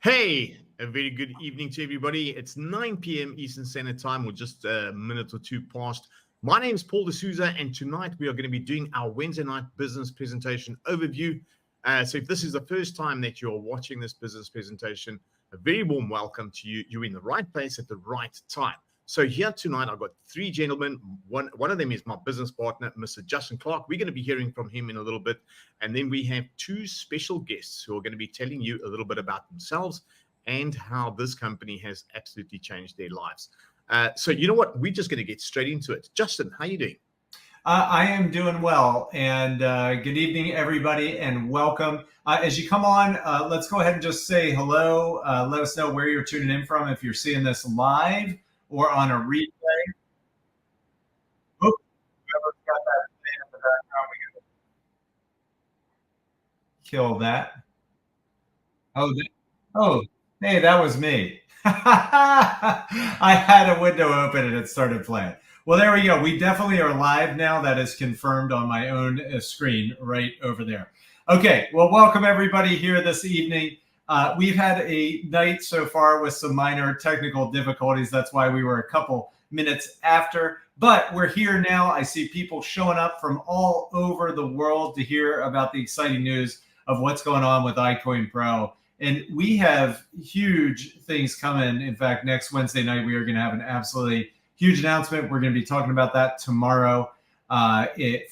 Hey, a very good evening to everybody. It's 9 p.m. Eastern Standard Time, or just a minute or two past. My name is Paul D'Souza, and tonight we are going to be doing our Wednesday night business presentation overview. So, if this is the first time that you're watching this business presentation, a very warm welcome to you. You're in the right place at the right time. So, here tonight, I've got three gentlemen. One of them is my business partner, Mr. Justin Clark. We're going to be hearing from him in a little bit. And then we have two special guests who are going to be telling you a little bit about themselves and how this company has absolutely changed their lives. So you know what? We're just going to get straight into it. Justin, how are you doing? I am doing well, and good evening, everybody, and welcome. As you come on, let's go ahead and just say hello. Let us know where you're tuning in from, if you're seeing this live or on a replay. Oh, whoever's got that thing in the background, we gotta kill that. Oh, hey, that was me. I had a window open and it started playing. Well, there we go. We definitely are live now. That is confirmed on my own screen right over there. Okay, well, welcome everybody here this evening. We've had a night so far with some minor technical difficulties. That's why we were a couple minutes after. But we're here now. I see people showing up from all over the world to hear about the exciting news of what's going on with iCoin Pro. And we have huge things coming. In fact, next Wednesday night, we are going to have an absolutely huge announcement. We're going to be talking about that tomorrow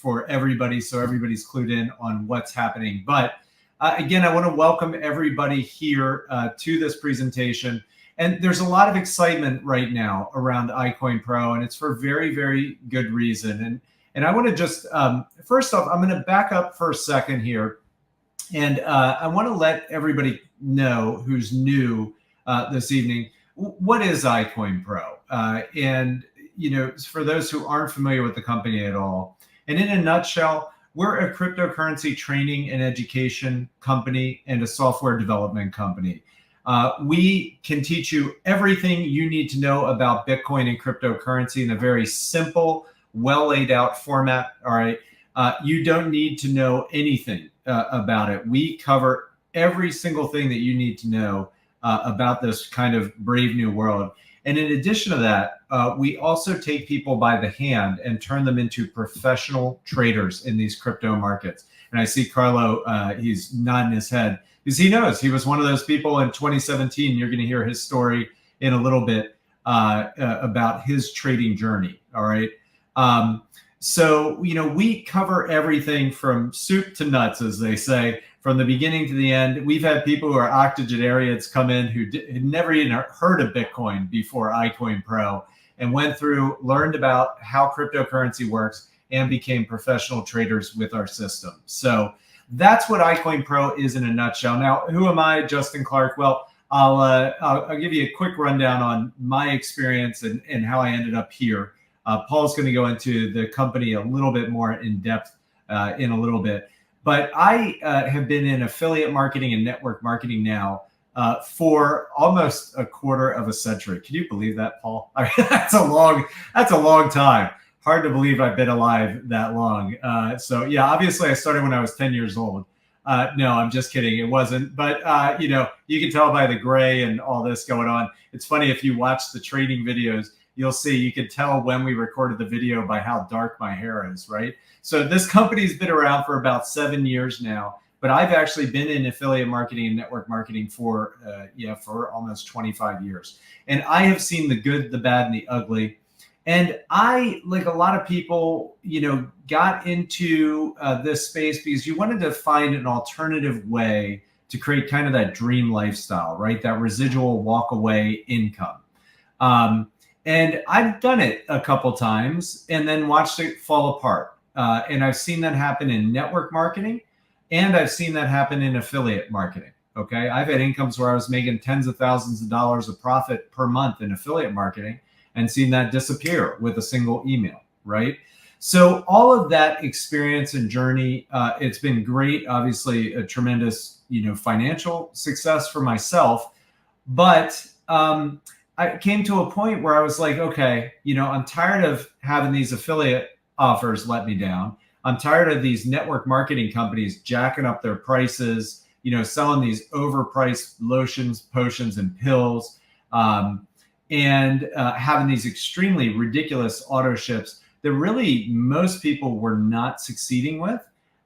for everybody, so everybody's clued in on what's happening. But again, I want to welcome everybody here to this presentation. And there's a lot of excitement right now around iCoin Pro, and it's for very, very good reason. And I want to just, first off, I'm going to back up for a second here. And I want to let everybody know who's new this evening, what is iCoin Pro? And, you know, for those who aren't familiar with the company at all, and in a nutshell, we're a cryptocurrency training and education company and a software development company. We can teach you everything you need to know about Bitcoin and cryptocurrency in a very simple, well laid out format. All right. You don't need to know anything about it. We cover every single thing that you need to know about this kind of brave new world. And in addition to that, we also take people by the hand and turn them into professional traders in these crypto markets. And I see Carlo, he's nodding his head because he knows he was one of those people in 2017. You're going to hear his story in a little bit about his trading journey. All right. So, you know, we cover everything from soup to nuts, as they say, from the beginning to the end. We've had people who are octogenarians come in who had never even heard of Bitcoin before iCoin Pro and went through, learned about how cryptocurrency works, and became professional traders with our system. So that's what iCoin Pro is in a nutshell. Now, who am I, Justin Clark? Well, I'll give you a quick rundown on my experience and how I ended up here. Paul's going to go into the company a little bit more in depth in a little bit. But I have been in affiliate marketing and network marketing now for almost a quarter of a century. Can you believe that, Paul? I mean, that's a long time. Hard to believe I've been alive that long. So yeah, obviously I started when I was 10 years old. No, I'm just kidding. It wasn't. But, you know, you can tell by the gray and all this going on. It's funny, if you watch the trading videos, you'll see, you can tell when we recorded the video by how dark my hair is, right? So this company's been around for about 7 years now, but I've actually been in affiliate marketing and network marketing for almost 25 years. And I have seen the good, the bad, and the ugly. And I, like a lot of people, you know, got into this space because you wanted to find an alternative way to create kind of that dream lifestyle, right? That residual walk away income. And I've done it a couple times and then watched it fall apart. And I've seen that happen in network marketing, and I've seen that happen in affiliate marketing. Okay. I've had incomes where I was making tens of thousands of dollars of profit per month in affiliate marketing and seen that disappear with a single email. Right. So all of that experience and journey, it's been great. Obviously a tremendous, you know, financial success for myself, but, I came to a point where I was like, okay, you know, I'm tired of having these affiliate offers let me down. I'm tired of these network marketing companies jacking up their prices, selling these overpriced lotions, potions, and pills, and having these extremely ridiculous auto ships that really most people were not succeeding with.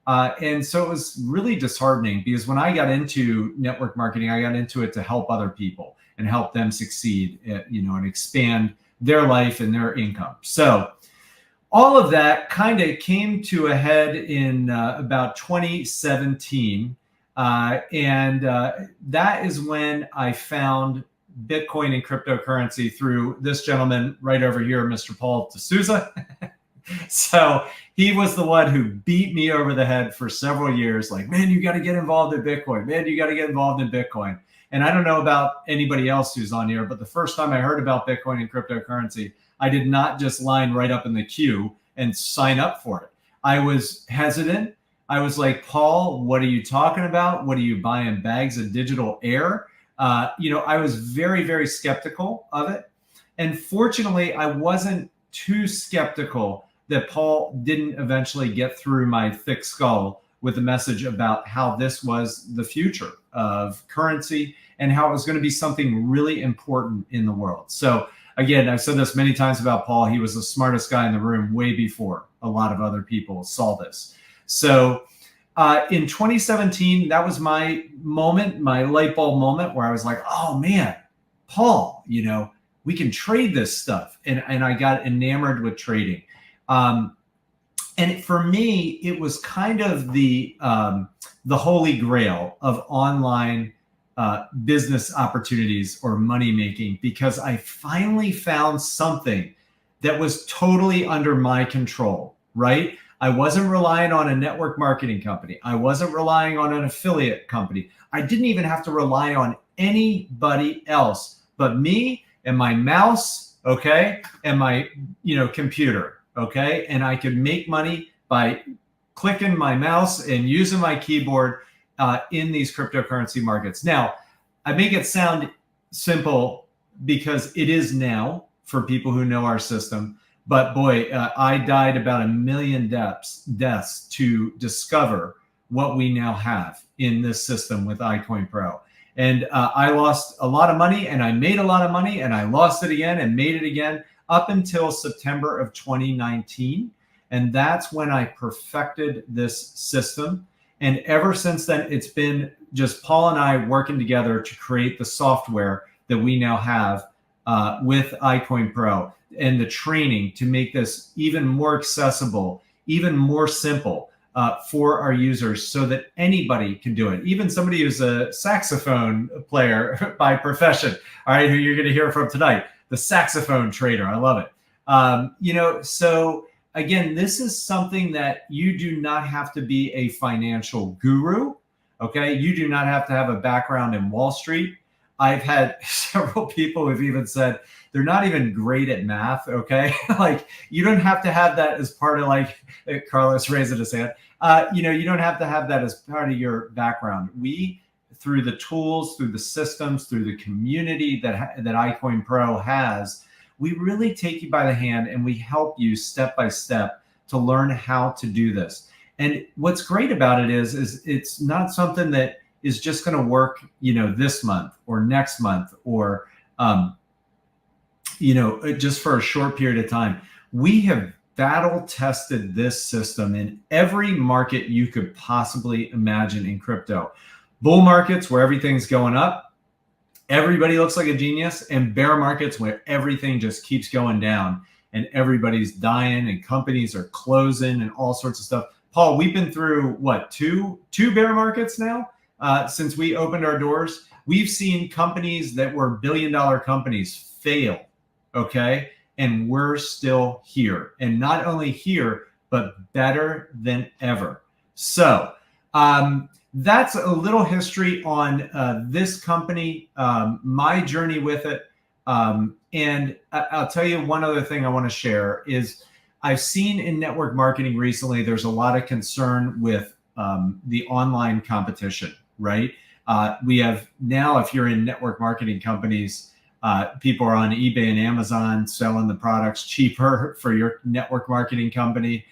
And so it was really disheartening, because when I got into network marketing, I got into it to help other people and help them succeed, and expand their life and their income. So all of that kind of came to a head in about 2017. And that is when I found Bitcoin and cryptocurrency through this gentleman right over here, Mr. Paul D'Souza. So he was the one who beat me over the head for several years. Like, man, you got to get involved in Bitcoin. Man, you got to get involved in Bitcoin. And I don't know about anybody else who's on here, but the first time I heard about Bitcoin and cryptocurrency, I did not just line right up in the queue and sign up for it. I was hesitant. I was like, Paul, what are you talking about? What are you buying, bags of digital air? I was very, very skeptical of it. And fortunately, I wasn't too skeptical that Paul didn't eventually get through my thick skull with a message about how this was the future of currency and how it was going to be something really important in the world. So again, I've said this many times about Paul. He was the smartest guy in the room way before a lot of other people saw this. So in 2017, that was my moment, my light bulb moment, where I was like, oh man, Paul, we can trade this stuff. And I got enamored with trading. And for me, it was kind of the holy grail of online business opportunities or money making, because I finally found something that was totally under my control, right? I wasn't relying on a network marketing company. I wasn't relying on an affiliate company. I didn't even have to rely on anybody else but me and my mouse, okay, and my computer, okay? And I could make money by clicking my mouse and using my keyboard in these cryptocurrency markets. Now, I make it sound simple because it is now for people who know our system. But boy, I died about 1 million deaths to discover what we now have in this system with iCoin Pro. And I lost a lot of money, and I made a lot of money, and I lost it again and made it again up until September of 2019. And that's when I perfected this system. And ever since then, it's been just Paul and I working together to create the software that we now have with iCoin Pro, and the training to make this even more accessible, even more simple for our users, so that anybody can do it. Even somebody who's a saxophone player by profession, all right, who you're going to hear from tonight, the saxophone trader. I love it. So again, this is something that you do not have to be a financial guru. Okay. You do not have to have a background in Wall Street. I've had several people who've even said they're not even great at math. Okay. Like, you don't have to have that as part of, like, Carlos raising his hand. You don't have to have that as part of your background. We, through the tools, through the systems, through the community that iCoin Pro has, we really take you by the hand and we help you step by step to learn how to do this. And what's great about it is it's not something that is just going to work, this month or next month or, just for a short period of time. We have battle tested this system in every market you could possibly imagine in crypto. Bull markets where everything's going up, everybody looks like a genius, and bear markets where everything just keeps going down and everybody's dying and companies are closing and all sorts of stuff. Paul, we've been through what, two bear markets now since we opened our doors. We've seen companies that were billion-dollar companies fail, okay? And we're still here. And not only here, but better than ever. So that's a little history on this company, my journey with it. And I'll tell you one other thing I want to share is I've seen in network marketing recently, there's a lot of concern with the online competition, right? We have now, if you're in network marketing companies, people are on eBay and Amazon selling the products cheaper for your network marketing company.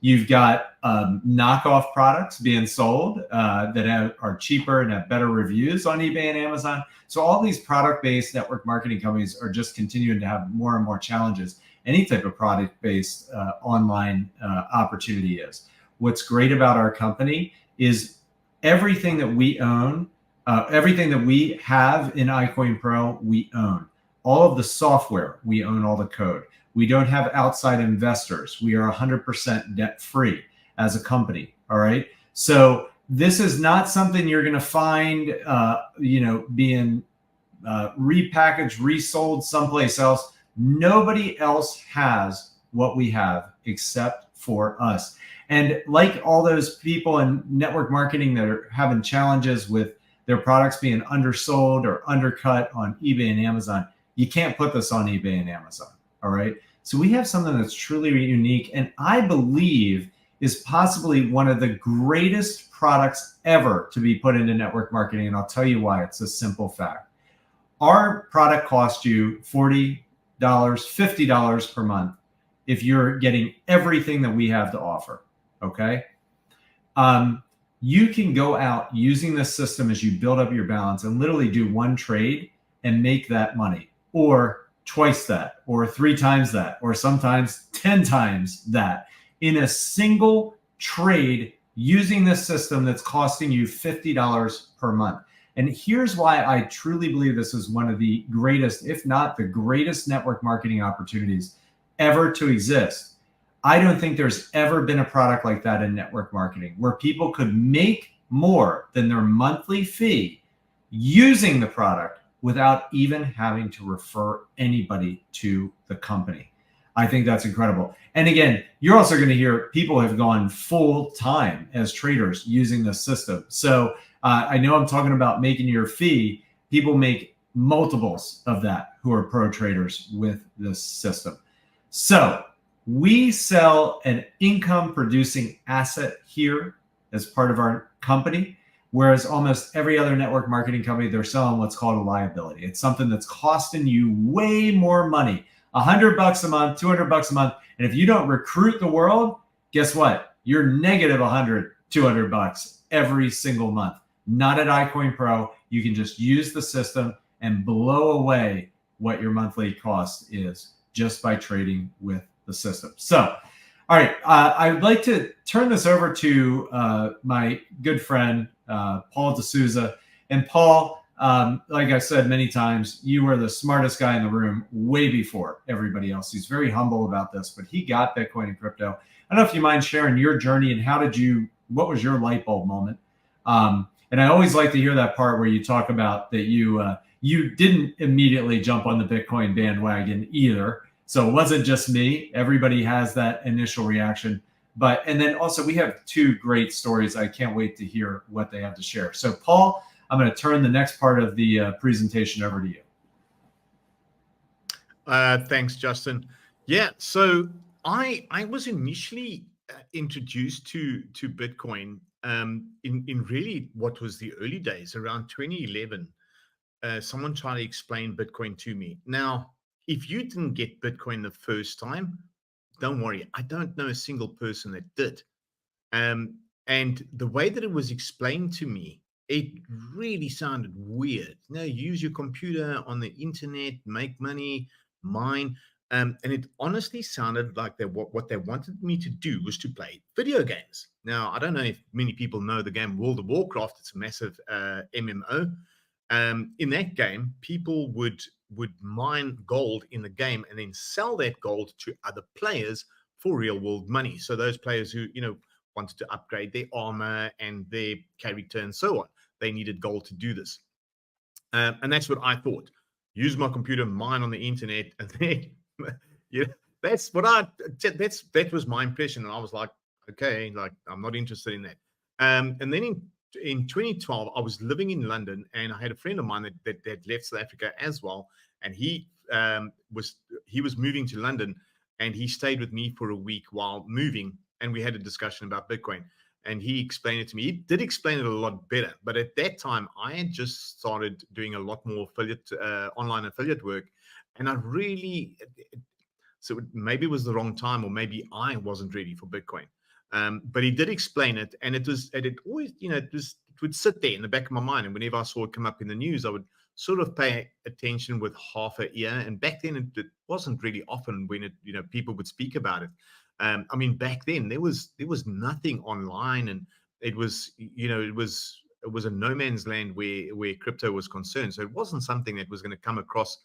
You've got knockoff products being sold that are cheaper and have better reviews on eBay and Amazon. So all these product-based network marketing companies are just continuing to have more and more challenges. Any type of product-based online opportunity is. What's great about our company is everything that we own, everything that we have in iCoin Pro, we own. All of the software, we own all the code. We don't have outside investors. We are 100% debt free as a company. All right. So this is not something you're going to find, being repackaged, resold someplace else. Nobody else has what we have except for us. And like all those people in network marketing that are having challenges with their products being undersold or undercut on eBay and Amazon, you can't put this on eBay and Amazon. All right. So we have something that's truly unique, and I believe is possibly one of the greatest products ever to be put into network marketing. And I'll tell you why. It's a simple fact. Our product costs you $40, $50 per month if you're getting everything that we have to offer. Okay. You can go out using this system as you build up your balance and literally do one trade and make that money, or twice that, or 3 times that, or sometimes 10 times that in a single trade using this system that's costing you $50 per month. And here's why I truly believe this is one of the greatest, if not the greatest, network marketing opportunities ever to exist. I don't think there's ever been a product like that in network marketing where people could make more than their monthly fee using the product without even having to refer anybody to the company. I think that's incredible. And again, you're also going to hear people have gone full time as traders using this system. So I know I'm talking about making your fee. People make multiples of that who are pro traders with this system. So we sell an income producing asset here as part of our company. Whereas almost every other network marketing company, they're selling what's called a liability. It's something that's costing you way more money, $100 a month, $200 a month. And if you don't recruit the world, guess what? You're negative $100, $200 every single month. Not at iCoin Pro. You can just use the system and blow away what your monthly cost is just by trading with the system. So, all right, I would like to turn this over to my good friend, Paul D'Souza. And Paul, like I said many times, you were the smartest guy in the room way before everybody else. He's very humble about this, but he got Bitcoin and crypto. I don't know if you mind sharing your journey and what was your light bulb moment? And I always like to hear that part where you talk about that you didn't immediately jump on the Bitcoin bandwagon either. So it wasn't just me. Everybody has that initial reaction. And then also we have 2 great stories. I can't wait to hear what they have to share. So Paul, I'm going to turn the next part of the presentation over to you. Thanks, Justin. Yeah, so I was initially introduced to Bitcoin in really what was the early days, around 2011. Someone tried to explain Bitcoin to me. Now, if you didn't get Bitcoin the first time, don't worry. I don't know a single person that did. And the way that it was explained to me, it really sounded weird. Use your computer on the internet, make money, mine. And it honestly sounded like what they wanted me to do was to play video games. Now, I don't know if many people know the game World of Warcraft. It's a massive MMO. In that game, people would mine gold in the game and then sell that gold to other players for real world money. So those players who, wanted to upgrade their armor and their character and so on, they needed gold to do this. And that's what I thought. Use my computer, mine on the internet, and then that was my impression. And I was like, okay, like I'm not interested in that. And then in 2012, I was living in London, and I had a friend of mine that left South Africa as well, and he was moving to London, and he stayed with me for a week while moving, and we had a discussion about Bitcoin, and he explained it to me. He did explain it a lot better, but at that time, I had just started doing a lot more online affiliate work, and so maybe it was the wrong time, or maybe I wasn't ready for Bitcoin. But he did explain it, and it always, it would sit there in the back of my mind. And whenever I saw it come up in the news, I would sort of pay attention with half an ear. And back then, it wasn't really often when people would speak about it. I mean, back then there was nothing online, and it was it was a no man's land where crypto was concerned. So it wasn't something that was going to come across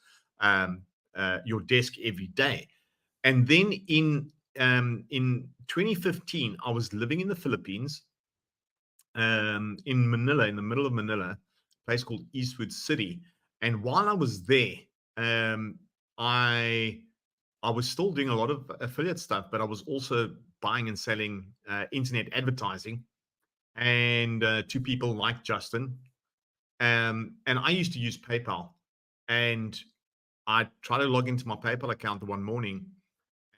your desk every day. And then in 2015, I was living in the Philippines, in Manila, in the middle of Manila, a place called Eastwood City. And while I was there, I was still doing a lot of affiliate stuff, but I was also buying and selling internet advertising, and to people like Justin. And I used to use PayPal, and I tried to log into my PayPal account one morning,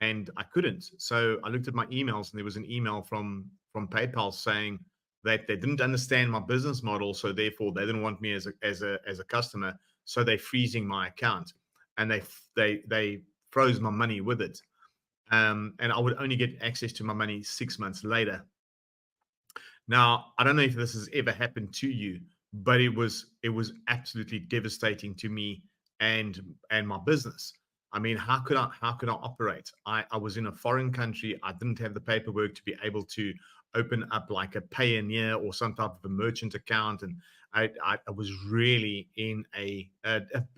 and I couldn't. So I looked at my emails, and there was an email from PayPal saying that they didn't understand my business model, so therefore they didn't want me as a customer. So they're freezing my account, and they froze my money with it. And I would only get access to my money 6 months later. Now, I don't know if this has ever happened to you, but it was absolutely devastating to me and my business. I mean, how could I operate? I was in a foreign country. I didn't have the paperwork to be able to open up like a Payoneer or some type of a merchant account, and I was really in I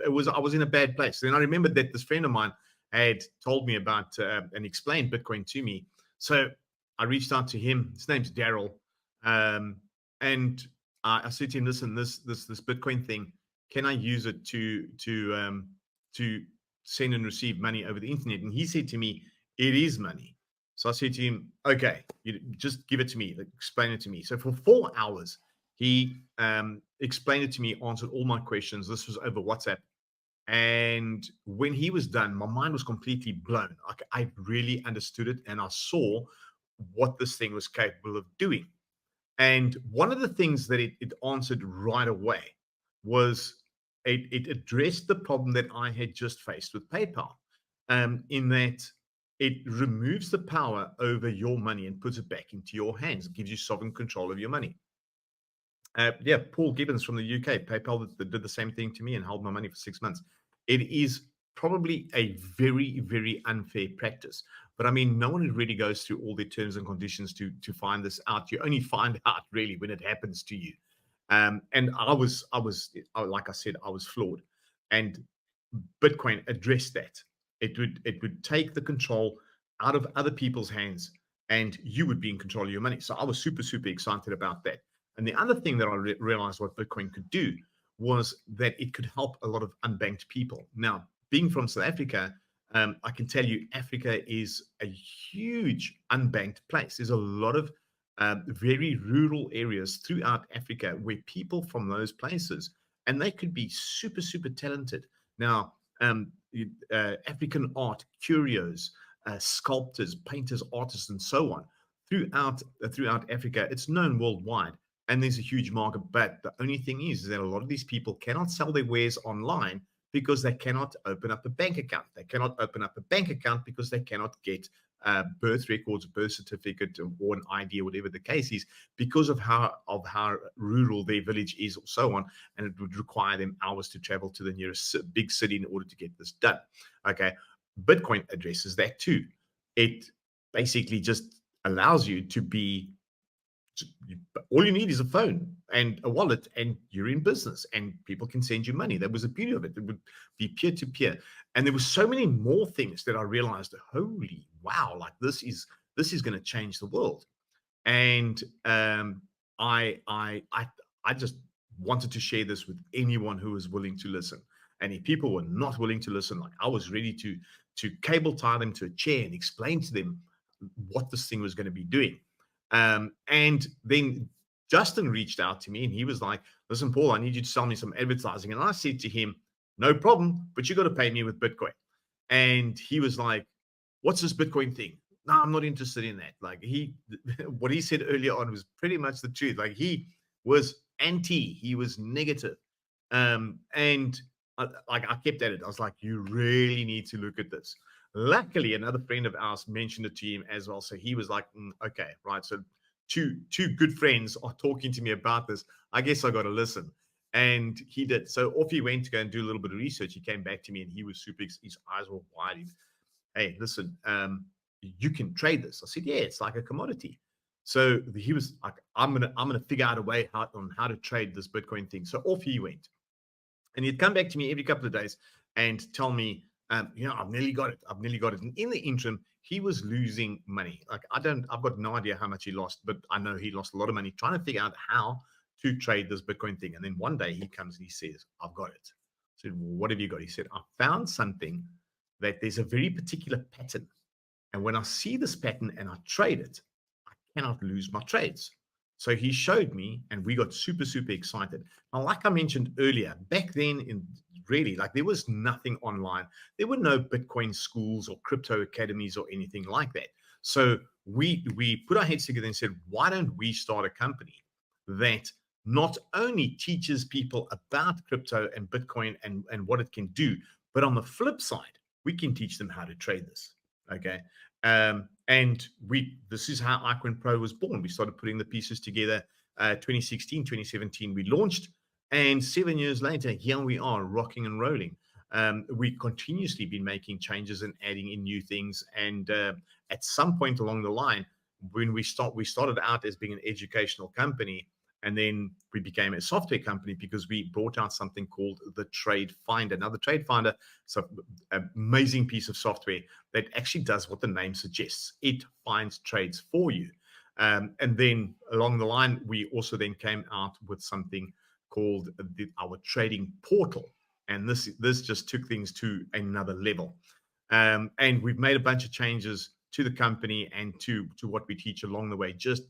was in a bad place. Then I remembered that this friend of mine had told me about and explained Bitcoin to me. So I reached out to him. His name's Daryl, and I said to him, "Listen, this Bitcoin thing, can I use it to send and receive money over the internet?" And he said to me, "It is money." So I said to him, "Okay, you just give it to me, like, explain it to me." So for 4 hours, he explained it to me, answered all my questions. This was over WhatsApp. And when he was done, my mind was completely blown. Like, I really understood it, and I saw what this thing was capable of doing. And one of the things that it answered right away was it addressed the problem that I had just faced with PayPal, in that it removes the power over your money and puts it back into your hands. It gives you sovereign control of your money. Yeah, Paul Gibbons from the UK, PayPal did the same thing to me and held my money for 6 months. It is probably a very, very unfair practice. But I mean, no one really goes through all the terms and conditions to find this out. You only find out really when it happens to you. And I was, like I said, I was flawed. And Bitcoin addressed that. It would take the control out of other people's hands, and you would be in control of your money. So I was super, super excited about that. And the other thing that I realized what Bitcoin could do was that it could help a lot of unbanked people. Now, being from South Africa, I can tell you Africa is a huge unbanked place. There's a lot of very rural areas throughout Africa where people from those places, and they could be super, super talented. Now, African art, curios, sculptors, painters, artists, and so on throughout Africa, it's known worldwide. And there's a huge market. But the only thing is that a lot of these people cannot sell their wares online because they cannot open up a bank account. They cannot open up a bank account because they cannot get birth records, birth certificate, or an ID, or whatever the case is, because of how rural their village is, or so on. And it would require them hours to travel to the nearest big city in order to get this done. Okay, Bitcoin addresses that too. It basically just allows you to be, all you need is a phone and a wallet, and you're in business, and people can send you money. That was the beauty of it. It would be peer-to-peer. And there were so many more things that I realized, holy wow, like this is going to change the world. And I just wanted to share this with anyone who was willing to listen. And if people were not willing to listen, like, I was ready to cable tie them to a chair and explain to them what this thing was going to be doing. And then Justin reached out to me, and he was like, "Listen, Paul, I need you to sell me some advertising." And I said to him, "No problem, but you got to pay me with Bitcoin." And he was like, "What's this Bitcoin thing?" "No, I'm not interested in that." Like, what he said earlier on was pretty much the truth. Like, he was he was negative. And I kept at it. I was like, "You really need to look at this." Luckily, another friend of ours mentioned it to him as well. So he was like, okay, right. So two good friends are talking to me about this. I guess I got to listen. And he did. So off he went to go and do a little bit of research. He came back to me and he was super, his eyes were wide. Hey, listen, you can trade this. I said, yeah, it's like a commodity. So he was like, I'm gonna figure out a way on how to trade this Bitcoin thing. So off he went. And he'd come back to me every couple of days and tell me, I've nearly got it. I've nearly got it. And in the interim, he was losing money. Like I've got no idea how much he lost, but I know he lost a lot of money trying to figure out how to trade this Bitcoin thing. And then one day he comes and he says, I've got it. I said, well, what have you got? He said, I found something that there's a very particular pattern. And when I see this pattern and I trade it, I cannot lose my trades. So he showed me, and we got super, super excited. Now, like I mentioned earlier, back then, there was nothing online. There were no Bitcoin schools or crypto academies or anything like that. So we put our heads together and said, why don't we start a company that not only teaches people about crypto and Bitcoin and what it can do, but on the flip side, we can teach them how to trade this. Okay. And this is how iCoin Pro was born. We started putting the pieces together 2016, 2017, we launched. And 7 years later, here we are rocking and rolling. We continuously been making changes and adding in new things. And at some point along the line, when we started out as being an educational company, and then we became a software company because we brought out something called the Trade Finder. Now, the Trade Finder is an amazing piece of software that actually does what the name suggests. It finds trades for you. And then along the line, we also then came out with something called our trading portal. And this just took things to another level. And we've made a bunch of changes to the company and to what we teach along the way, just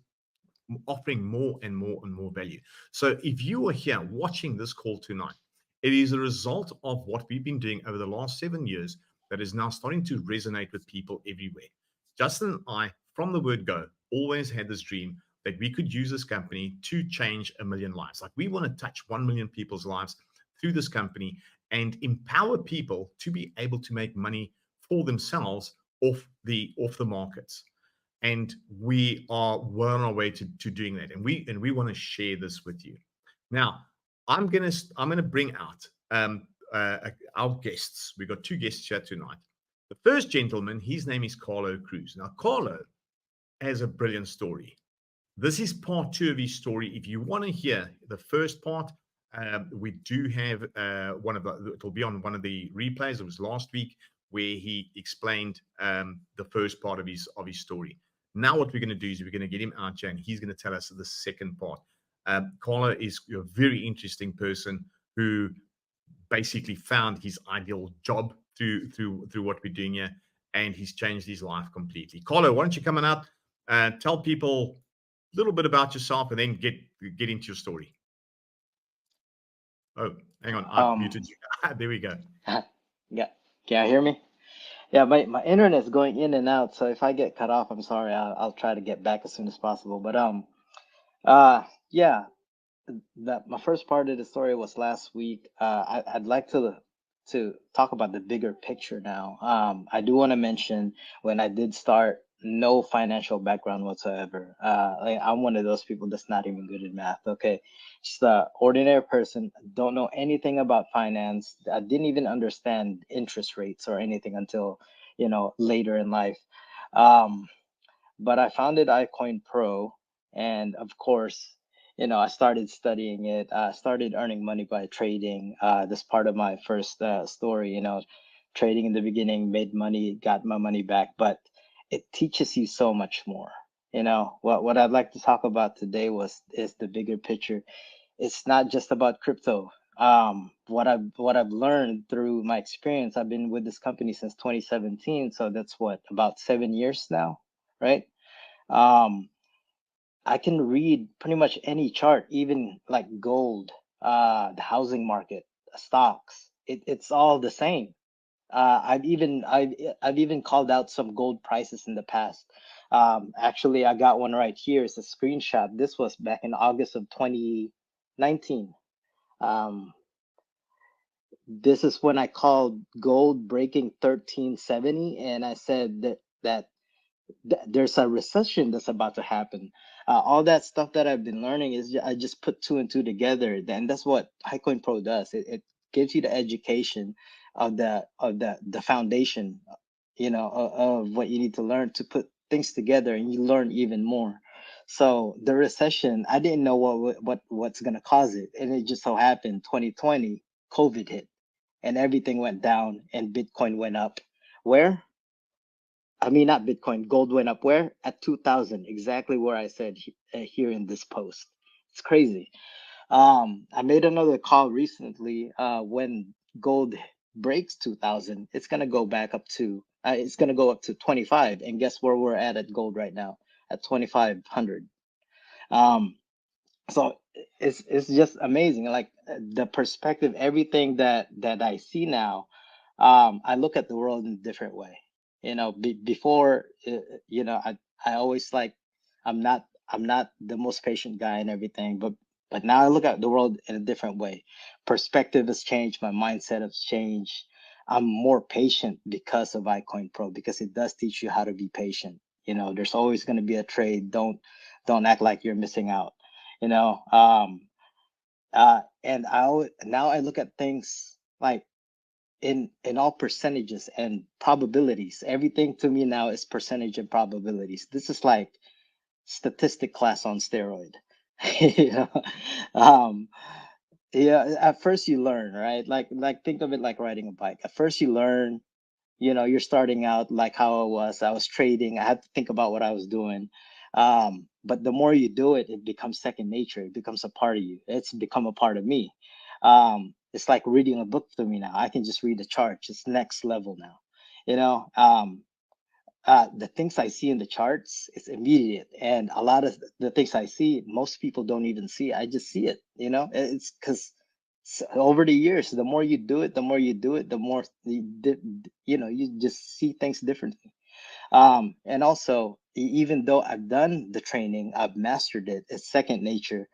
offering more and more and more value. So if you are here watching this call tonight, it is a result of what we've been doing over the last 7 years that is now starting to resonate with people everywhere. Justin and I, from the word go, always had this dream that we could use this company to change 1 million lives. Like we want to touch 1 million people's lives through this company and empower people to be able to make money for themselves off the markets. And we are well on our way to doing that. And we want to share this with you. Now, I'm gonna bring out our guests. We've got two guests here tonight. The first gentleman, his name is Carlo Cruz. Now, Carlo has a brilliant story. This is part 2 of his story. If you want to hear the first part, we do have it'll be on one of the replays. It was last week where he explained the first part of his story. Now what we're going to do is we're going to get him out here and he's going to tell us the second part. Carlo is a very interesting person who basically found his ideal job through what we're doing here, and he's changed his life completely. Carlo, why don't you come on out and tell people a little bit about yourself and then get into your story. Oh, hang on, I muted you. There we go. Yeah, can you hear me? Yeah, my internet's going in and out, so if I get cut off, I'm sorry. I'll try to get back as soon as possible. But yeah, my first part of the story was last week. I'd like to talk about the bigger picture now. I do want to mention when I did start, no financial background whatsoever. I'm one of those people that's not even good at math. Okay, just an ordinary person. Don't know anything about finance. I didn't even understand interest rates or anything until later in life. But I founded iCoin Pro, and of course, I started studying it. Started earning money by trading. This part of my first story. Trading in the beginning, made money, got my money back, but it teaches you so much more. What I'd like to talk about today is the bigger picture. It's not just about crypto. What I've learned through my experience, I've been with this company since 2017, so that's about 7 years now, right? I can read pretty much any chart, even like gold, the housing market, stocks. It's all the same. I've even called out some gold prices in the past. Actually, I got one right here. It's a screenshot. This was back in August of 2019. this is when I called gold breaking 1370, and I said that there's a recession that's about to happen. All that stuff that I've been learning is I just put two and two together. Then that's what HighCoin Pro does. It gives you the education of the foundation, of what you need to learn to put things together, and you learn even more. So the recession, I didn't know what's gonna cause it, and it just so happened 2020, COVID hit, and everything went down, and Bitcoin went up. Where? I mean, not Bitcoin, gold went up where? At 2000, exactly where I said here in this post. It's crazy. I made another call recently. When gold breaks 2000, it's gonna go back up to it's gonna go up to 25. And guess where we're at gold right now? At 2500. Um, so it's just amazing. Like the perspective, everything that I see now, I look at the world in a different way. Before, I always like, I'm not the most patient guy and everything, but now I look at the world in a different way. Perspective has changed, my mindset has changed. I'm more patient because of iCoin Pro, because it does teach you how to be patient. There's always going to be a trade. Don't act like you're missing out. you know and now I look at things like in all percentages and probabilities. Everything to me now is percentage and probabilities. This is like statistic class on steroid. you know um yeah, at first you learn, right? Like think of it like riding a bike. At first you learn, you're starting out like how I was trading. I had to think about what I was doing. But the more you do it, it becomes second nature. It becomes a part of you. It's become a part of me. It's like reading a book to me now. I can just read the charts. It's next level now. you know um the things I see in the charts is immediate, and a lot of the things I see, most people don't even see. I just see it. It's because over the years, the more you do it, the more you just see things differently. And also, even though I've done the training, I've mastered it, it's second nature.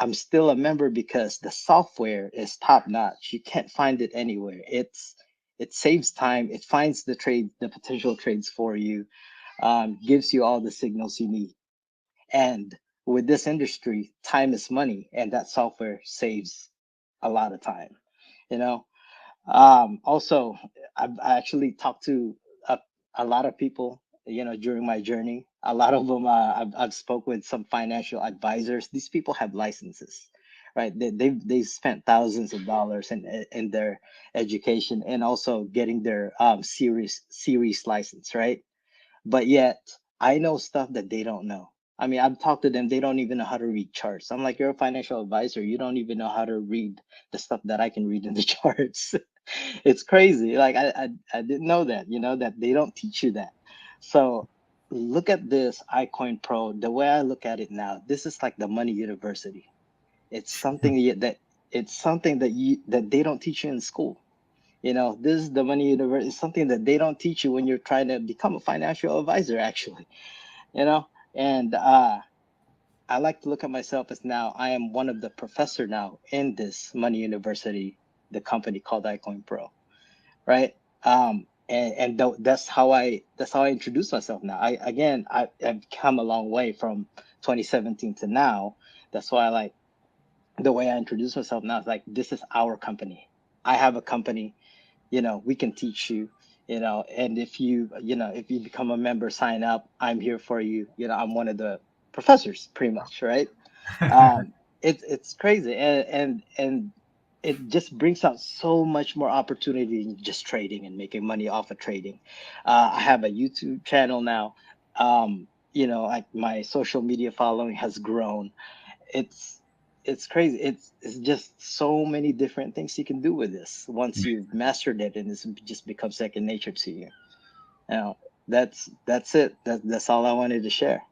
I'm still a member because the software is top notch. You can't find it anywhere. It saves time. It finds the potential trades for you, gives you all the signals you need. And with this industry, time is money, and that software saves a lot of time. You know. Also, I actually talked to a lot of people, during my journey. A lot of them, I've spoke with some financial advisors. These people have licenses, right? They've spent thousands of dollars in their education, and also getting their series license, right? But yet I know stuff that they don't know. I mean, I've talked to them, they don't even know how to read charts. I'm like, you're a financial advisor, you don't even know how to read the stuff that I can read in the charts. It's crazy. Like I didn't know that, that they don't teach you that. So look at this iCoin Pro. The way I look at it now, this is like the money university. It's something that they don't teach you in school. This is the money universe. It's something that they don't teach you when you're trying to become a financial advisor, actually. you know and I like to look at myself as, now I am one of the professor now in this money university, the company called iCoin Pro, right? That's how I introduce myself now. I've come a long way from 2017 to now. That's why I like the way I introduce myself now. It's like, this is our company. I have a company. We can teach you. And if you become a member, sign up, I'm here for you. I'm one of the professors, pretty much, right? It's crazy, and it just brings out so much more opportunity in just trading and making money off of trading. I have a YouTube channel now. Like, my social media following has grown. It's crazy. It's just so many different things you can do with this once you've mastered it, and it's just becomes second nature to you. Now, that's it. That's all I wanted to share.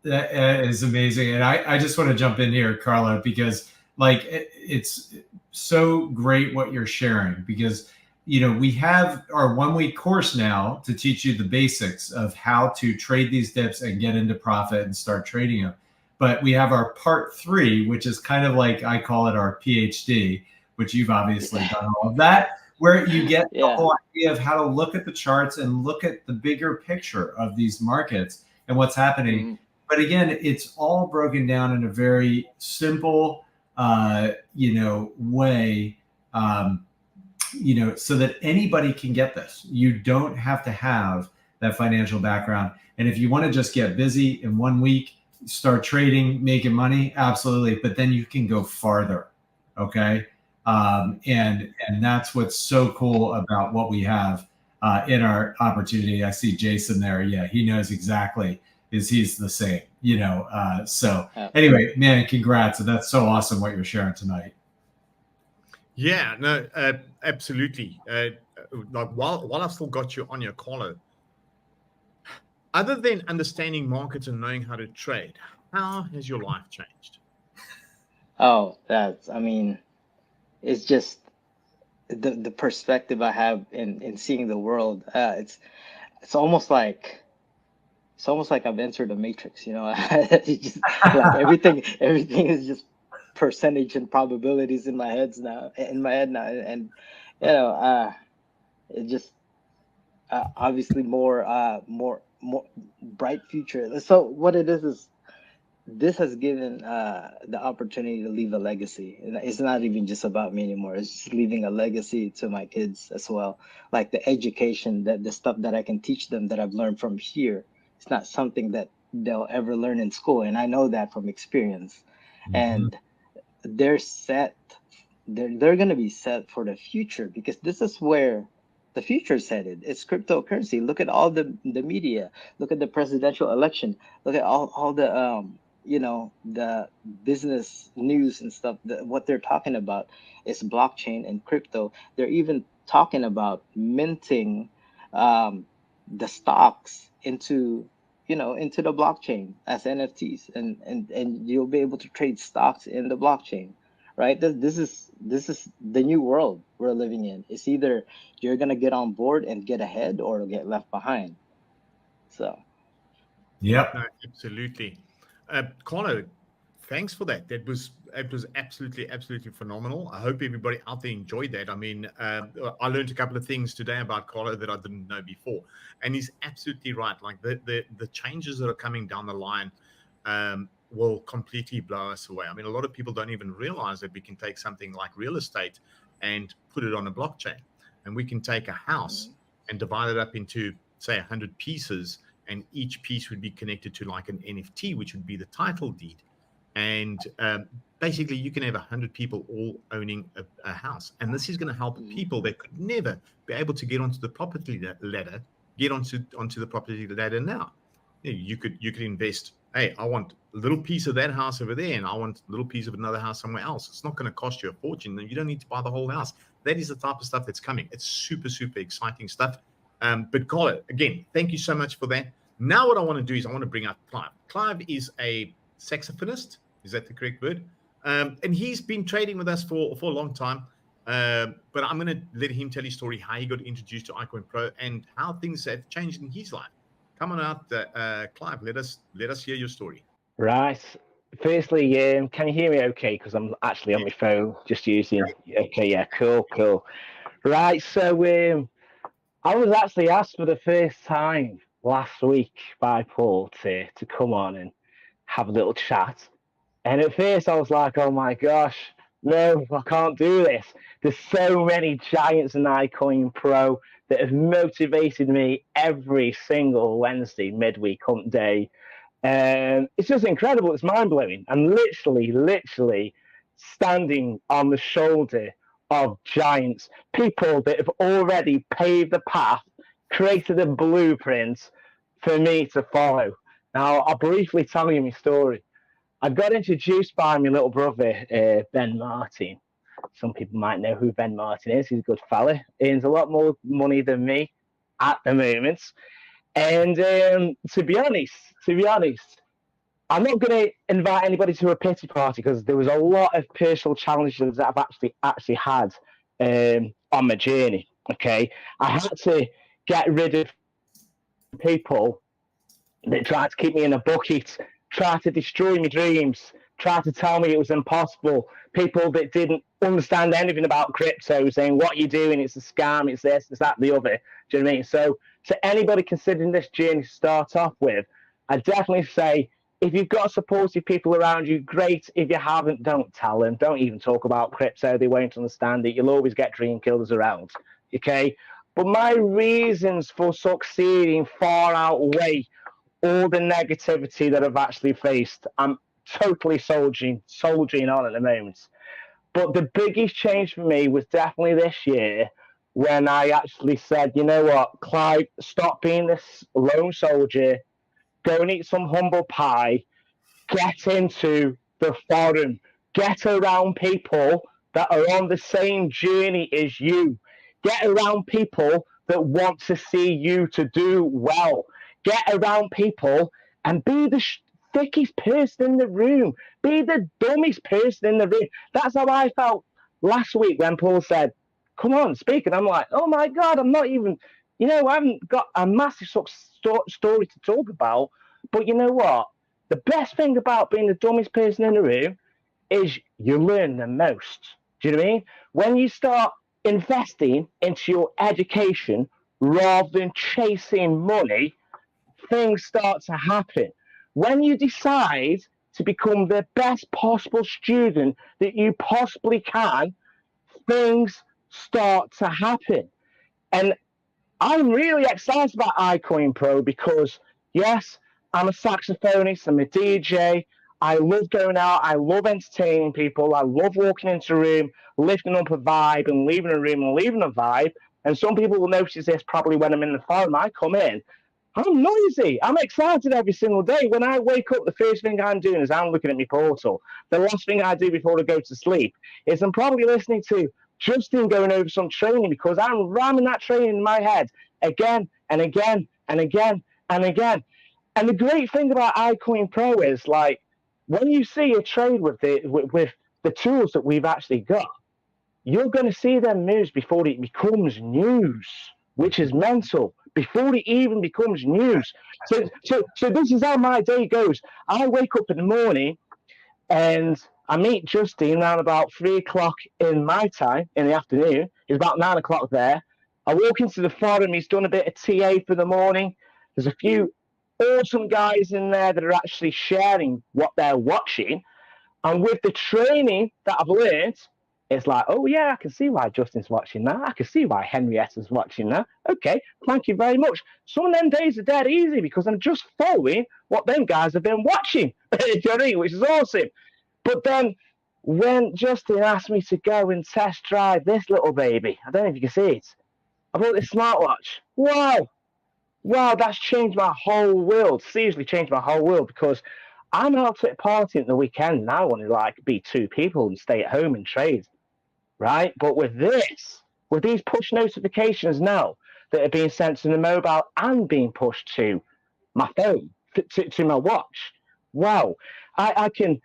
That is amazing. And I just want to jump in here, Carla, because like it's so great what you're sharing, because we have our 1 week course now to teach you the basics of how to trade these dips and get into profit and start trading them. But we have our part 3, which is kind of like, I call it our PhD, which you've obviously done all of that, where you get the Yeah. whole idea of how to look at the charts and look at the bigger picture of these markets and what's happening. Mhm. But again, it's all broken down in a very simple, way, so that anybody can get this. You don't have to have that financial background. And if you want to just get busy in 1 week, start trading, making money, absolutely. But then you can go farther. Okay. And that's what's so cool about what we have in our opportunity. I see Jason there. Yeah, he knows exactly. He's the same, So anyway, man, congrats. That's so awesome what you're sharing tonight. Yeah, no, absolutely. Like while I've still got you on your collar, other than understanding markets and knowing how to trade, how has your life changed? Oh, it's just the perspective I have in seeing the world. It's almost like I've entered a matrix, It's just like everything is just percentage and probabilities in my head now, and it just obviously more bright future. So what it is this has given the opportunity to leave a legacy. And it's not even just about me anymore. It's just leaving a legacy to my kids as well. Like the education, that the stuff that I can teach them that I've learned from here. It's not something that they'll ever learn in school. And I know that from experience. And they're set. They're going to be set for the future, because this is where the future is headed. It's cryptocurrency. Look at all the media. Look at the presidential election. Look at all the the business news and stuff. What they're talking about is blockchain and crypto. They're even talking about minting the stocks into the blockchain as NFTs, and you'll be able to trade stocks in the blockchain, right? This is the new world we're living in. It's either you're gonna get on board and get ahead, or get left behind. So Yep. No, absolutely. Connor, thanks for that. It was absolutely phenomenal. I hope everybody out there enjoyed that. I mean, I learned a couple of things today about Connor that I didn't know before, and he's absolutely right. Like the changes that are coming down the line will completely blow us away. I mean, a lot of people don't even realize that we can take something like real estate and put it on a blockchain, and we can take a house and divide it up into, say, 100 pieces, and each piece would be connected to like an NFT, which would be the title deed. And basically, you can have 100 people all owning a house. And this is going to help people that could never be able to get onto the property ladder, get onto the property ladder now. You could invest, hey, I want a little piece of that house over there, and I want a little piece of another house somewhere else. It's not going to cost you a fortune. You don't need to buy the whole house. That is the type of stuff that's coming. It's super, super exciting stuff. But Colin, again, thank you so much for that. Now what I want to do is I want to bring up Clive. Clive is a saxophonist. Is that the correct word? And he's been trading with us for a long time. But I'm going to let him tell his story, how he got introduced to iCoin Pro and how things have changed in his life. Come on out, Clive. Let us hear your story. Right. Firstly, can you hear me okay? Because I'm actually on my phone, just using. Okay, yeah, cool. Right, so I was actually asked for the first time last week by Paul to come on and have a little chat. And at first I was like, oh my gosh, no, I can't do this. There's so many giants in iCoin Pro that have motivated me every single Wednesday, midweek, hump day. It's just incredible. It's mind-blowing. I'm literally standing on the shoulder of giants, people that have already paved the path, created a blueprint for me to follow. Now, I'll briefly tell you my story. I got introduced by my little brother, Ben Martin. Some people might know who Ben Martin is. He's a good fella. Earns a lot more money than me at the moment. And to be honest, I'm not going to invite anybody to a pity party, because there was a lot of personal challenges that I've actually had on my journey. Okay, I had to get rid of people that tried to keep me in a bucket, tried to destroy my dreams, tried to tell me it was impossible. People that didn't understand anything about crypto saying, what you're doing, it's a scam, it's this, it's that, the other. Do you know what I mean? So to anybody considering this journey to start off with, I definitely say, if you've got supportive people around you, great. If you haven't, don't tell them. Don't even talk about crypto. They won't understand it. You'll always get dream killers around. Okay? But my reasons for succeeding far outweigh all the negativity that I've actually faced. I'm totally soldiering on at the moment. But the biggest change for me was definitely this year when I actually said, you know what, Clive, stop being this lone soldier, go and eat some humble pie, get into the forum, get around people that are on the same journey as you, get around people that want to see you to do well, get around people and be the thickest person in the room, be the dumbest person in the room. That's how I felt last week when Paul said, come on, speak. And I'm like, oh my God, I'm not even, I haven't got a massive story to talk about. But you know what? The best thing about being the dumbest person in the room is you learn the most. Do you know what I mean? When you start investing into your education rather than chasing money, things start to happen. When you decide to become the best possible student that you possibly can, things start to happen. And I'm really excited about iCoin Pro because, yes, I'm a saxophonist, I'm a DJ, I love going out, I love entertaining people, I love walking into a room, lifting up a vibe and leaving a room and leaving a vibe. And some people will notice this probably when I'm in the forum. I come in, I'm noisy, I'm excited every single day. When I wake up, the first thing I'm doing is I'm looking at my portal. The last thing I do before I go to sleep is I'm probably listening to Justin going over some training because I'm ramming that training in my head again and again and again and again. And the great thing about iCoin Pro is, like, when you see a trade with the tools that we've actually got, you're going to see them moves before it becomes news, which is mental, before it even becomes news. So this is how my day goes. I wake up in the morning and I meet Justin around about 3 o'clock in my time in the afternoon. It's about 9 o'clock there. I walk into the forum. He's done a bit of TA for the morning. There's a few awesome guys in there that are actually sharing what they're watching. And with the training that I've learned, it's like, oh, yeah, I can see why Justin's watching that. I can see why Henrietta's watching that. Okay, thank you very much. Some of them days are dead easy because I'm just following what them guys have been watching, which is awesome. But then when Justin asked me to go and test drive this little baby, I don't know if you can see it, I bought this smartwatch. Wow, that's changed my whole world. Seriously changed my whole world because I'm out at partying at the weekend and I want to like be two people and stay at home and trade, right? But with these push notifications now that are being sent to the mobile and being pushed to my phone, to my watch, wow, I can,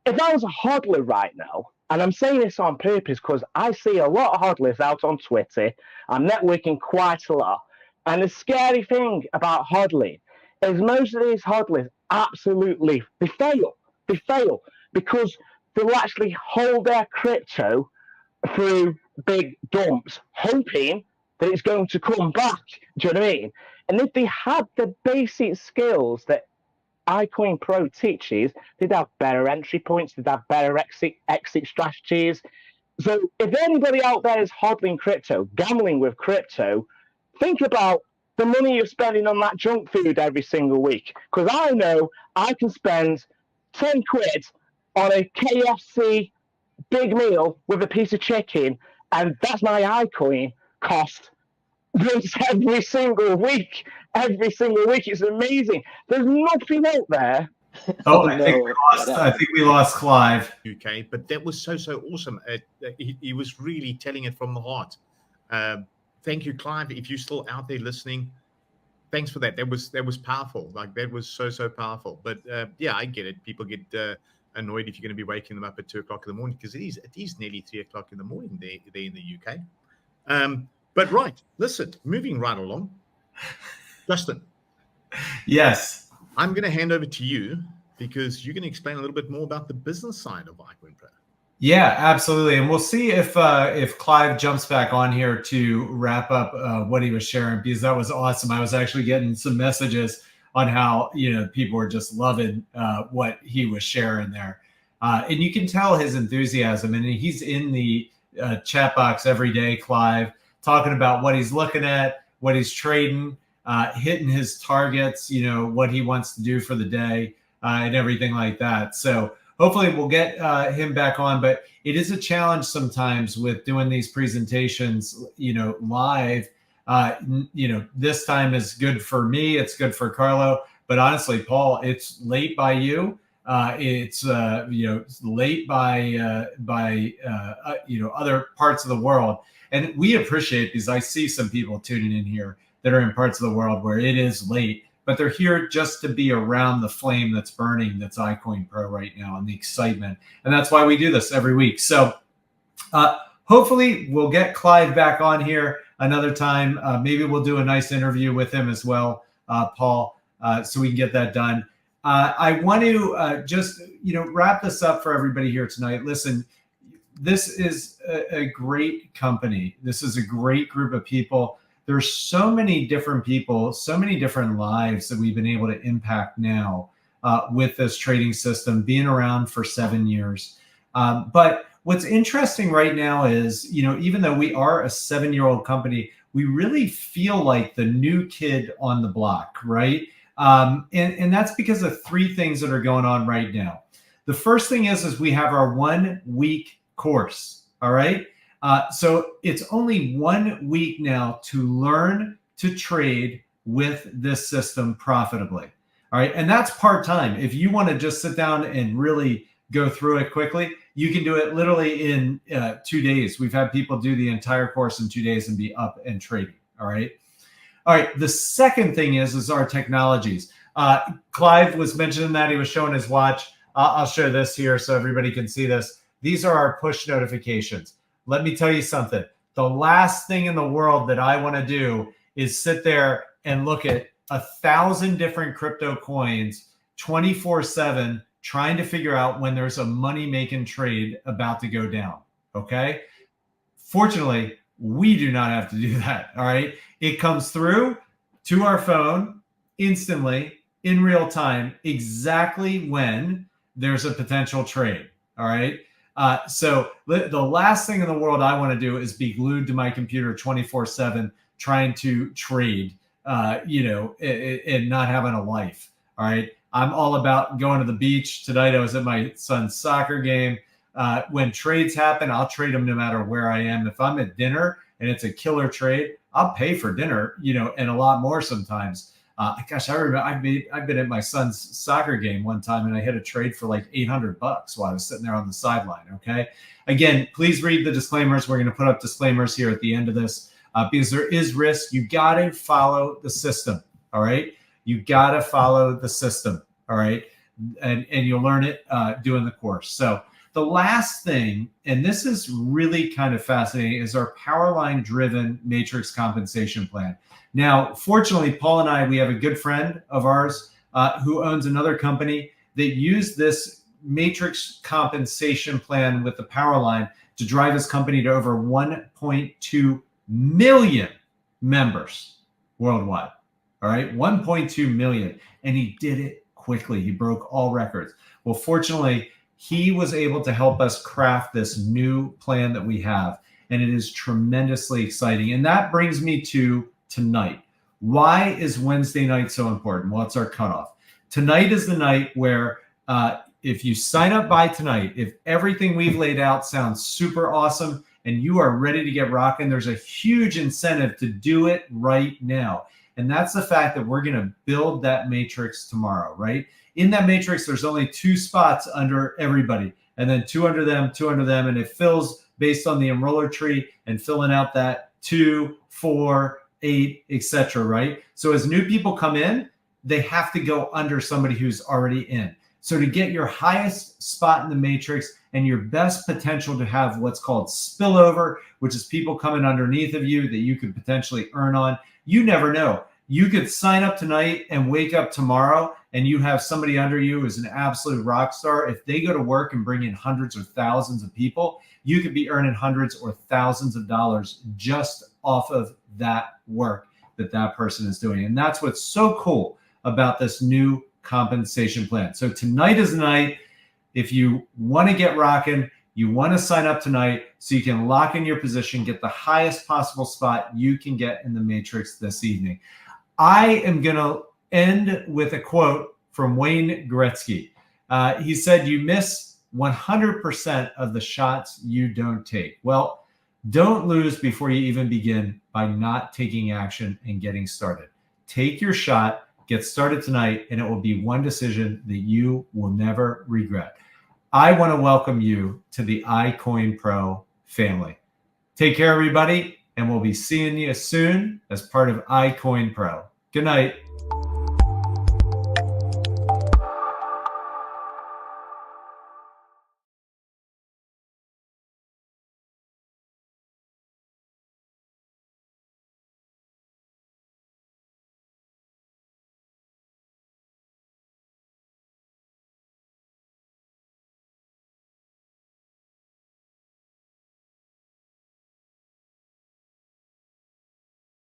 if I was a hodler right now, and I'm saying this on purpose because I see a lot of hodlers out on Twitter, I'm networking quite a lot, and the scary thing about hodling is most of these hodlers absolutely, they fail because they'll actually hold their crypto through big dumps, hoping that it's going to come back. Do you know what I mean? And if they had the basic skills that iCoin Pro teaches, they'd have better entry points, they'd have better exit strategies. So if anybody out there is hodling crypto, gambling with crypto, think about the money you're spending on that junk food every single week. Because I know I can spend 10 quid on a KFC big meal with a piece of chicken, and that's my iCoin cost every single week. Every single week. It's amazing. There's nothing out there. Oh, I think we lost Clive. UK, but that was so awesome. He was really telling it from the heart. Thank you, Clive. If you're still out there listening, thanks for that. That was powerful. Like that was so powerful. But yeah, I get it. People get annoyed if you're going to be waking them up at 2 o'clock in the morning because it is nearly 3 o'clock in the morning there in the UK. But right, listen, moving right along. Justin. Yes. I'm going to hand over to you because you're going to explain a little bit more about the business side of iCoin Pro. Yeah, absolutely. And we'll see if Clive jumps back on here to wrap up what he was sharing, because that was awesome. I was actually getting some messages on how, people were just loving what he was sharing there. And you can tell his enthusiasm. And he's in the chat box every day, Clive, talking about what he's looking at, what he's trading, hitting his targets, what he wants to do for the day and everything like that. So hopefully we'll get him back on, but it is a challenge sometimes with doing these presentations, live. This time is good for me. It's good for Carlo, but honestly, Paul, it's late by you. It's late by other parts of the world. And we appreciate, because I see some people tuning in here that are in parts of the world where it is late, but they're here just to be around the flame that's burning, that's iCoin Pro right now, and the excitement. And that's why we do this every week. So hopefully we'll get Clive back on here another time. Maybe we'll do a nice interview with him as well, Paul, so we can get that done. I want to just, wrap this up for everybody here tonight. Listen, this is a great company. This is a great group of people. There's so many different people, so many different lives that we've been able to impact now with this trading system, being around for 7 years. But what's interesting right now is, even though we are a 7-year-old company, we really feel like the new kid on the block, right? And that's because of 3 things that are going on right now. The first thing is we have our 1-week course, all right? So it's only 1 week now to learn to trade with this system profitably. All right. And that's part-time. If you want to just sit down and really go through it quickly, you can do it literally in 2 days. We've had people do the entire course in 2 days and be up and trading. All right. All right. The second thing is our technologies. Clive was mentioning that he was showing his watch. I'll show this here so everybody can see this. These are our push notifications. Let me tell you something. The last thing in the world that I want to do is sit there and look at 1,000 different crypto coins 24/7, trying to figure out when there's a money-making trade about to go down. Okay. Fortunately, we do not have to do that. All right. It comes through to our phone instantly in real time, exactly when there's a potential trade. All right. So the last thing in the world I want to do is be glued to my computer 24/7 trying to trade, and not having a life. All right. I'm all about going to the beach. Tonight I was at my son's soccer game. When trades happen, I'll trade them no matter where I am. If I'm at dinner and it's a killer trade, I'll pay for dinner, and a lot more sometimes. Gosh, I remember I've been at my son's soccer game one time and I hit a trade for like $800 while I was sitting there on the sideline. Okay. Again, please read the disclaimers. We're going to put up disclaimers here at the end of this because there is risk. You got to follow the system. All right. You got to follow the system. All right. And you'll learn it doing the course. So the last thing, and this is really kind of fascinating, is our Powerline driven matrix compensation plan. Now, fortunately, Paul and I, we have a good friend of ours who owns another company that used this matrix compensation plan with the Powerline to drive his company to over 1.2 million members worldwide. All right, 1.2 million. And he did it quickly. He broke all records. Well, fortunately, he was able to help us craft this new plan that we have. And it is tremendously exciting. And that brings me to tonight. Why is Wednesday night so important? Well, it's our cutoff. Tonight is the night where if you sign up by tonight, if everything we've laid out sounds super awesome and you are ready to get rocking, there's a huge incentive to do it right now. And that's the fact that we're going to build that matrix tomorrow, right? In that matrix, there's only 2 spots under everybody, and then 2 under them, 2 under them, and it fills based on the enroller tree and filling out that 2, 4, 8, etc. right? So as new people come in, they have to go under somebody who's already in. So to get your highest spot in the matrix and your best potential to have what's called spillover, which is people coming underneath of you that you could potentially earn on, you never know. You could sign up tonight and wake up tomorrow and you have somebody under you who's an absolute rock star, if they go to work and bring in hundreds or thousands of people, you could be earning hundreds or thousands of dollars just off of that work that person is doing. And that's what's so cool about this new compensation plan. So tonight is the night. If you want to get rocking, you want to sign up tonight so you can lock in your position, get the highest possible spot you can get in the matrix this evening. I am going to end with a quote from Wayne Gretzky. He said, "You miss 100% of the shots you don't take." Well, don't lose before you even begin by not taking action and getting started. Take your shot, get started tonight, and it will be one decision that you will never regret. I want to welcome you to the iCoin Pro family. Take care, everybody, and we'll be seeing you soon as part of iCoin Pro. Good night.